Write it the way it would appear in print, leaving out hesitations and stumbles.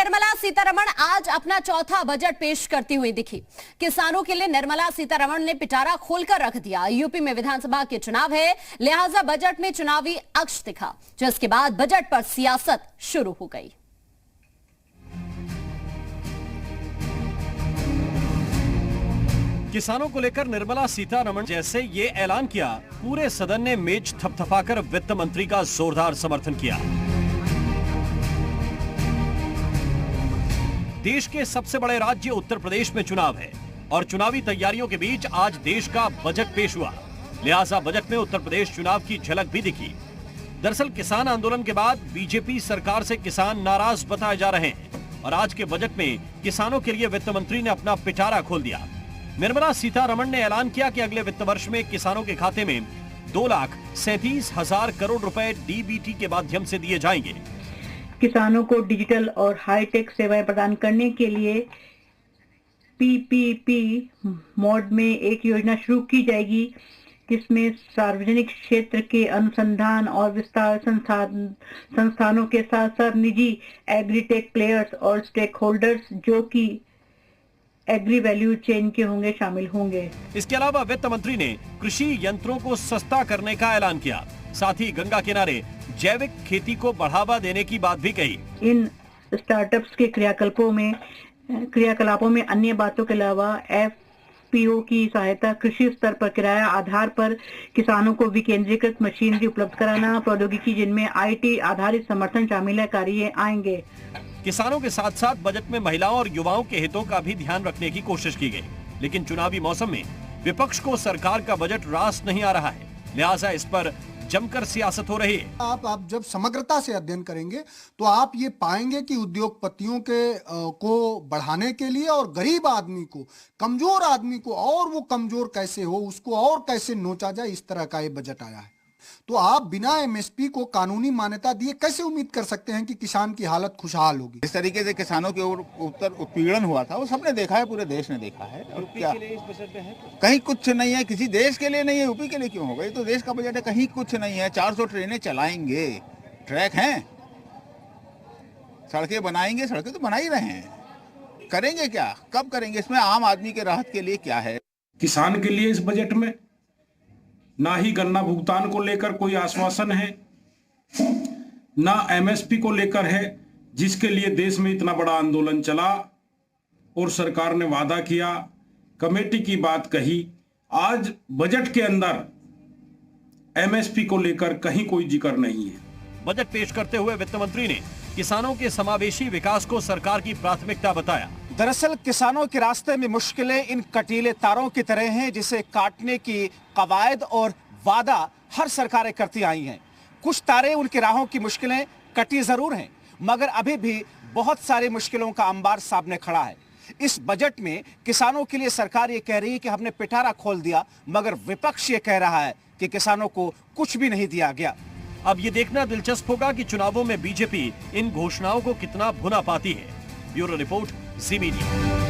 निर्मला सीतारमण आज अपना चौथा बजट पेश करती हुई दिखी। किसानों के लिए निर्मला सीतारमण ने पिटारा खोलकर रख दिया। यूपी में विधानसभा के चुनाव है, लिहाजा बजट में चुनावी अक्ष दिखा, जिसके बाद बजट पर सियासत शुरू हो गई। किसानों को लेकर निर्मला सीतारमण जैसे ये ऐलान किया, पूरे सदन ने मेज थपथपाकर वित्त मंत्री का जोरदार समर्थन किया। देश के सबसे बड़े राज्य उत्तर प्रदेश में चुनाव है और चुनावी तैयारियों के बीच आज देश का बजट पेश हुआ, लिहाजा बजट में उत्तर प्रदेश चुनाव की झलक भी दिखी। दरअसल किसान आंदोलन के बाद बीजेपी सरकार से किसान नाराज बताए जा रहे हैं और आज के बजट में किसानों के लिए वित्त मंत्री ने अपना पिटारा खोल दिया। निर्मला सीतारमण ने ऐलान किया कि अगले वित्त वर्ष में किसानों के खाते में 2,37,000 करोड़ रुपए डीबीटी के माध्यम से दिए जाएंगे। किसानों को डिजिटल और हाईटेक सेवाएं प्रदान करने के लिए पीपीपी मोड में एक योजना शुरू की जाएगी, जिसमें सार्वजनिक क्षेत्र के अनुसंधान और विस्तार संस्थानों के साथ साथ निजी एग्रीटेक प्लेयर्स और स्टेक होल्डर्स जो कि एग्री वैल्यू चेन के होंगे शामिल होंगे। इसके अलावा वित्त मंत्री ने कृषि यंत्रों को सस्ता करने का ऐलान किया, साथ ही गंगा किनारे जैविक खेती को बढ़ावा देने की बात भी कही। इन स्टार्टअप्स के क्रियाकलापों में अन्य बातों के अलावा एफपीओ की सहायता, कृषि स्तर पर किराया आधार पर किसानों को विकेंद्रीकृत मशीनरी उपलब्ध कराना, प्रौद्योगिकी जिनमें आईटी आधारित समर्थन शामिल है, कार्य आएंगे। किसानों के साथ साथ बजट में महिलाओं और युवाओं के हितों का भी ध्यान रखने की कोशिश की गई, लेकिन चुनावी मौसम में विपक्ष को सरकार का बजट रास नहीं आ रहा है, लिहाजा इस पर जमकर सियासत हो रही है। आप जब समग्रता से अध्ययन करेंगे तो आप ये पाएंगे कि उद्योगपतियों के को बढ़ाने के लिए और गरीब आदमी को, कमजोर आदमी को और वो कमजोर कैसे हो उसको और कैसे नोचा जाए, इस तरह का ये बजट आया है। तो आप बिना एमएसपी को कानूनी मान्यता दिए कैसे उम्मीद कर सकते हैं कि किसान की हालत खुशहाल होगी। इस तरीके से किसानों के ऊपर उत्पीड़न हुआ था वो सबने देखा है, पूरे देश ने देखा है। और क्या कहीं कुछ नहीं है, किसी देश के लिए नहीं है, यूपी के लिए क्यों होगा? ये तो देश का बजट है, कहीं कुछ नहीं है। 400 ट्रेनें चलाएंगे, ट्रैक हैं, सड़कें बनाएंगे, सड़कें तो बना ही रहे हैं। करेंगे क्या, कब करेंगे? इसमें आम आदमी के राहत के लिए क्या है? किसान के लिए इस बजट में ना ही गन्ना भुगतान को लेकर कोई आश्वासन है, ना एमएसपी को लेकर है, जिसके लिए देश में इतना बड़ा आंदोलन चला और सरकार ने वादा किया, कमेटी की बात कही। आज बजट के अंदर एमएसपी को लेकर कहीं कोई जिक्र नहीं है। बजट पेश करते हुए वित्त मंत्री ने किसानों के समावेशी विकास को सरकार की प्राथमिकता बताया। दरअसल किसानों के रास्ते में मुश्किलें इन कटीले तारों की तरह हैं, जिसे काटने की कवायद और वादा हर सरकारें करती आई हैं। कुछ तारे उनकी राहों की मुश्किलें कटी जरूर हैं, मगर अभी भी बहुत सारी मुश्किलों का अंबार सामने खड़ा है। इस बजट में किसानों के लिए सरकार ये कह रही है कि हमने पिटारा खोल दिया, मगर विपक्ष ये कह रहा है कि किसानों को कुछ भी नहीं दिया गया। अब ये देखना दिलचस्प होगा कि चुनावों में बीजेपी इन घोषणाओं को कितना भुना पाती है। ब्यूरो रिपोर्ट, जी मीडिया।